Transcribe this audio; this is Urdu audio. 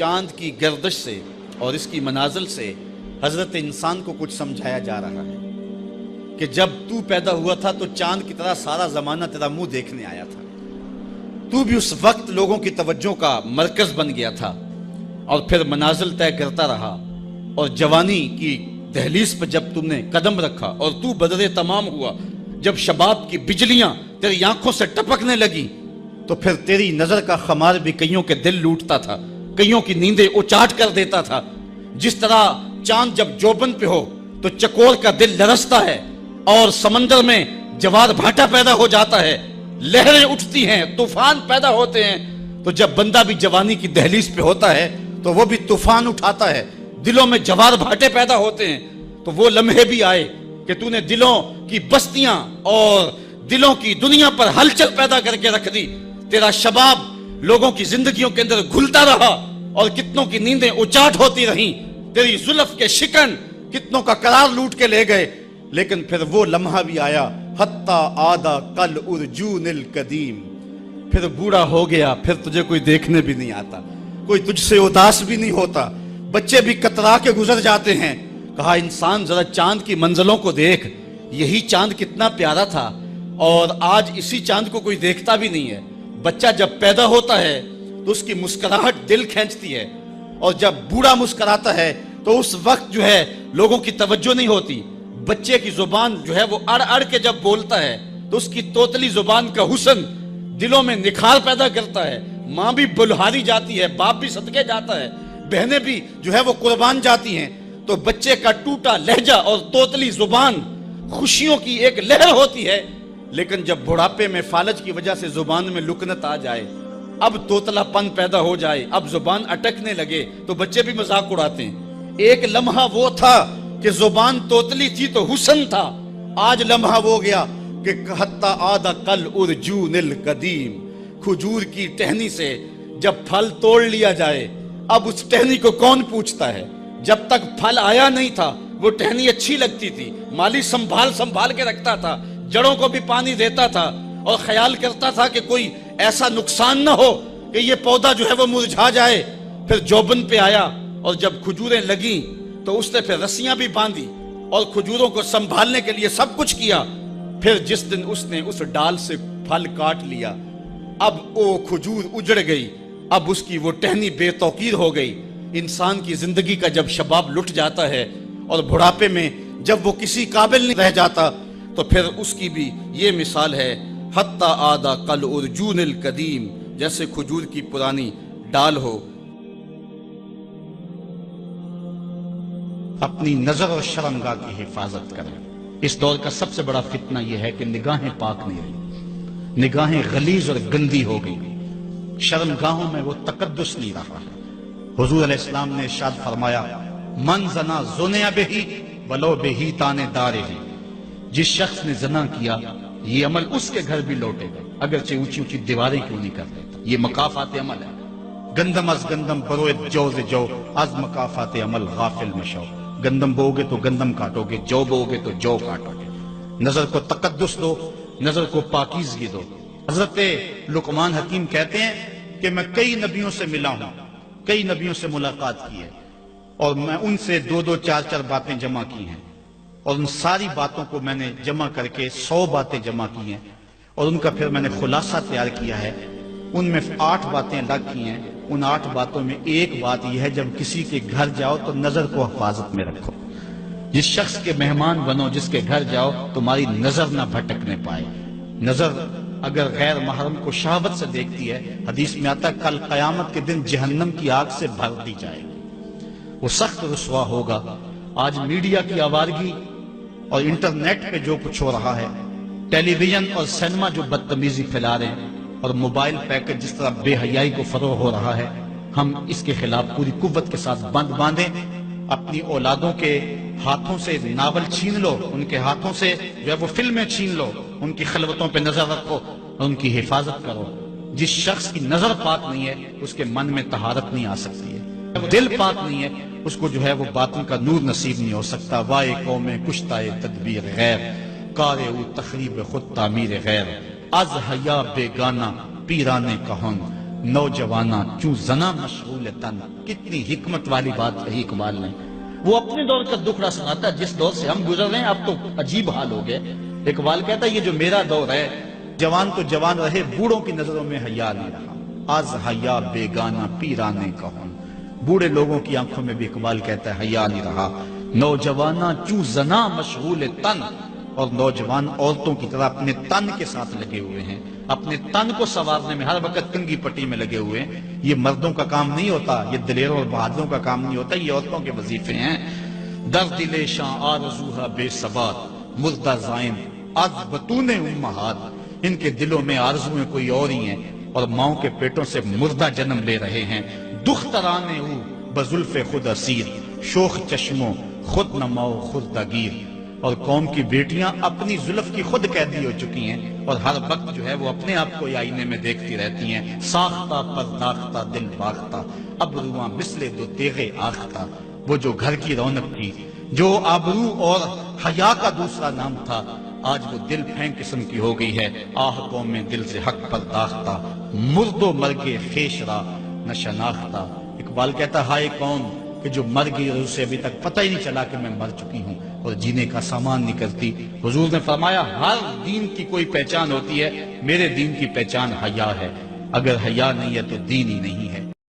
چاند کی گردش سے اور اس کی منازل سے حضرت انسان کو کچھ سمجھایا جا رہا ہے کہ جب تو پیدا ہوا تھا تو چاند کی طرح سارا زمانہ تیرا منہ دیکھنے آیا تھا، تو بھی اس وقت لوگوں کی توجہ کا مرکز بن گیا تھا، اور پھر منازل طے کرتا رہا، اور جوانی کی دہلیز پر جب تم نے قدم رکھا اور تو بدر تمام ہوا، جب شباب کی بجلیاں تیری آنکھوں سے ٹپکنے لگی، تو پھر تیری نظر کا خمار بھی کئیوں کے دل لوٹتا تھا، کئیوں کی نیندیں اچاٹ کر دیتا تھا۔ جس طرح چاند جب جوبن پہ ہو تو چکور کا دل لرزتا ہے، اور سمندر میں جوار بھاٹا پیدا ہو جاتا ہے، لہریں اٹھتی ہیں، طوفان پیدا ہوتے ہیں، تو جب بندہ بھی جوانی کی دہلیز پہ ہوتا ہے تو وہ بھی طوفان اٹھاتا ہے، دلوں میں جوار بھاٹے پیدا ہوتے ہیں۔ تو وہ لمحے بھی آئے کہ تو نے دلوں کی بستیاں اور دلوں کی دنیا پر ہلچل پیدا کر کے رکھ دی۔ تیرا شباب لوگوں کی زندگیوں کے اندر گھلتا رہا، اور کتنوں کی نیندیں اچاٹ ہوتی رہیں، تیری زلف کے شکن کتنوں کا قرار لوٹ کے لے گئے۔ لیکن پھر وہ لمحہ بھی آیا، حتی آدھا کل ارجون القدیم، پھر بوڑھا ہو گیا، پھر تجھے کوئی دیکھنے بھی نہیں آتا، کوئی تجھ سے اداس بھی نہیں ہوتا، بچے بھی کترا کے گزر جاتے ہیں۔ کہا انسان ذرا چاند کی منزلوں کو دیکھ، یہی چاند کتنا پیارا تھا، اور آج اسی چاند کو کوئی دیکھتا بھی نہیں ہے۔ بچہ جب پیدا ہوتا ہے تو اس کی مسکراہٹ دل کھینچتی ہے، اور جب بوڑھا مسکراتا ہے تو اس وقت جو ہے لوگوں کی توجہ نہیں ہوتی۔ بچے کی زبان جو ہے وہ اڑ اڑ کے جب بولتا ہے تو اس کی توتلی زبان کا حسن دلوں میں نکھار پیدا کرتا ہے۔ ماں بھی بلہاری جاتی ہے، باپ بھی صدقے جاتا ہے، بہنیں بھی جو ہے وہ قربان جاتی ہیں۔ تو بچے کا ٹوٹا لہجہ اور توتلی زبان خوشیوں کی ایک لہر ہوتی ہے، لیکن جب بڑھاپے میں فالج کی وجہ سے زبان میں لکنت آ جائے، اب توتلا پن پیدا ہو جائے، اب زبان اٹکنے لگے، تو بچے بھی مذاق اڑاتے ہیں۔ ایک لمحہ وہ تھا کہ زبان توتلی تھی تو حسن تھا، آج لمحہ وہ گیا کہ حتی آدھا کل ارجون القدیم، کھجور کی ٹہنی سے جب پھل توڑ لیا جائے، اب اس ٹہنی کو کون پوچھتا ہے؟ جب تک پھل آیا نہیں تھا وہ ٹہنی اچھی لگتی تھی، مالی سنبھال کے رکھتا تھا، جڑوں کو بھی پانی دیتا تھا، اور خیال کرتا تھا کہ کوئی ایسا نقصان نہ ہو کہ یہ پودا جو ہے وہ مرجھا جائے۔ پھر جوبن پہ آیا، اور جب کھجوریں لگیں تو اس نے پھر رسیاں بھی باندھی اور کھجوروں کو سنبھالنے کے لیے سب کچھ کیا۔ پھر جس دن اس نے اس ڈال سے پھل کاٹ لیا، اب وہ کھجور اجڑ گئی، اب اس کی وہ ٹہنی بے توقیر ہو گئی۔ انسان کی زندگی کا جب شباب لٹ جاتا ہے اور بڑھاپے میں جب وہ کسی قابل نہیں رہ جاتا، تو پھر اس کی بھی یہ مثال ہے، حتی آدھا کل ارجون القدیم، جیسے کھجور کی پرانی ڈال ہو۔ اپنی نظر اور شرمگاہ کی حفاظت کریں۔ اس دور کا سب سے بڑا فتنہ یہ ہے کہ نگاہیں پاک نہیں رہی، نگاہیں غلیظ اور گندی ہو گئی، شرمگاہوں میں وہ تقدس نہیں رہا ہے۔ حضور علیہ السلام نے ارشاد فرمایا، من زنا زنیا بہی ولو بہی تانے دارے ہی، جس شخص نے زنا کیا یہ عمل اس کے گھر بھی لوٹے گا، اگرچہ اونچی اونچی دیواریں کیوں نہیں کر دیتا۔ یہ مکافات عمل ہے۔ گندم از گندم بروئے جو جو از مکافات عمل غافل مشو، گندم بو گے تو گندم کاٹو گے، جو بو گے تو جو کاٹو گے۔ نظر کو تقدس دو، نظر کو پاکیزگی دو۔ حضرت لقمان حکیم کہتے ہیں کہ میں کئی نبیوں سے ملا ہوں، کئی نبیوں سے ملاقات کی ہے، اور میں ان سے 2 4 باتیں جمع کی ہیں، اور ان ساری باتوں کو میں نے جمع کر کے 100 باتیں جمع کی ہیں، اور ان کا پھر میں نے خلاصہ تیار کیا ہے۔ ان میں 8 باتیں الگ کی ہیں۔ ان 8 باتوں میں ایک بات یہ ہے، جب کسی کے گھر جاؤ تو نظر کو حفاظت میں رکھو۔ جس شخص کے مہمان بنو، جس کے گھر جاؤ، تمہاری نظر نہ بھٹکنے پائے۔ نظر اگر غیر محرم کو شہوت سے دیکھتی ہے، حدیث میں آتا ہے کل قیامت کے دن جہنم کی آگ سے بھر دی جائے گی، وہ سخت رسوا ہوگا۔ آج میڈیا کی آوارگی اور انٹرنیٹ پہ جو کچھ ہو رہا ہے، ٹیلی ویژن اور سینما جو بدتمیزی پھیلا رہے ہیں، اور موبائل پیکج جس طرح بے حیائی کو فروغ ہو رہا ہے، ہم اس کے خلاف پوری قوت کے ساتھ بند باندھیں۔ اپنی اولادوں کے ہاتھوں سے ناول چھین لو، ان کے ہاتھوں سے جو ہے وہ فلمیں چھین لو، ان کی خلوتوں پہ نظر رکھو اور ان کی حفاظت کرو۔ جس شخص کی نظر پاک نہیں ہے اس کے من میں طہارت نہیں آ سکتی ہے، دل پاک نہیں ہے اس کو جو ہے وہ باطن کا نور نصیب نہیں ہو سکتا۔ وائے قوم کشتائے تدبیر غیر، کارے او تخریب خود تعمیر غیر، از حیا بیگانہ پیرانے کہن، نوجوانا چوں زنا مشغول تن. کتنی حکمت والی بات کہی اقبال نے. وہ اپنے دور کا دکھڑا سناتا ہے، جس دور سے ہم گزر رہے ہیں اب تو عجیب حال ہو گئے. اقبال کہتا ہے یہ جو میرا دور ہے، جوان تو جوان رہے، بوڑھوں کی نظروں میں حیا نہیں رہا. آز حیا بیگانہ پیرانے کہن. بوڑھے لوگوں کی آنکھوں میں بھی اقبال کہتا ہے حیا نہیں رہا. نوجوانہ چوں زنا مشغول تن، اور نوجوان عورتوں کی طرح اپنے تن کے ساتھ لگے ہوئے ہیں، اپنے تن کو سنوارنے میں ہر وقت کنگھی پٹی میں لگے ہوئے ہیں. یہ مردوں کا کام نہیں ہوتا، یہ دلیروں اور بہادروں کا کام نہیں ہوتا، یہ عورتوں کے وظیفے ہیں. در دل شاں آرزوہا بے ثبات مردہ زائن از بطون امہات. ان کے دلوں میں آرزویں کوئی اور ہی ہیں اور ماؤں کے پیٹوں سے مردہ جنم لے رہے ہیں. دخترانے او بزلف خود اسیر شوخ چشموں خود نماؤ خردہ گیر. اور قوم کی بیٹیاں اپنی زلف کی خود قیدی ہو چکی ہیں اور ہر وقت جو ہے وہ اپنے آپ کو آئینے میں دیکھتی رہتی ہیں. ساختہ پرداختہ دل باختہ ابروان مثل دو تیغ آختہ. وہ جو گھر کی رونق تھی، جو آبرو اور حیا کا دوسرا نام تھا، آج وہ دل پھینک قسم کی ہو گئی ہے. آہ قوم میں دل سے حق پرداختہ مرد و مرگ خیش را نہ شناختہ. اقبال کہتا ہائے قوم کہ جو مر گئی اور اسے ابھی تک پتہ ہی نہیں چلا کہ میں مر چکی ہوں اور جینے کا سامان نہیں کرتی. حضور نے فرمایا ہر دین کی کوئی پہچان ہوتی ہے، میرے دین کی پہچان حیا ہے. اگر حیا نہیں ہے تو دین ہی نہیں ہے.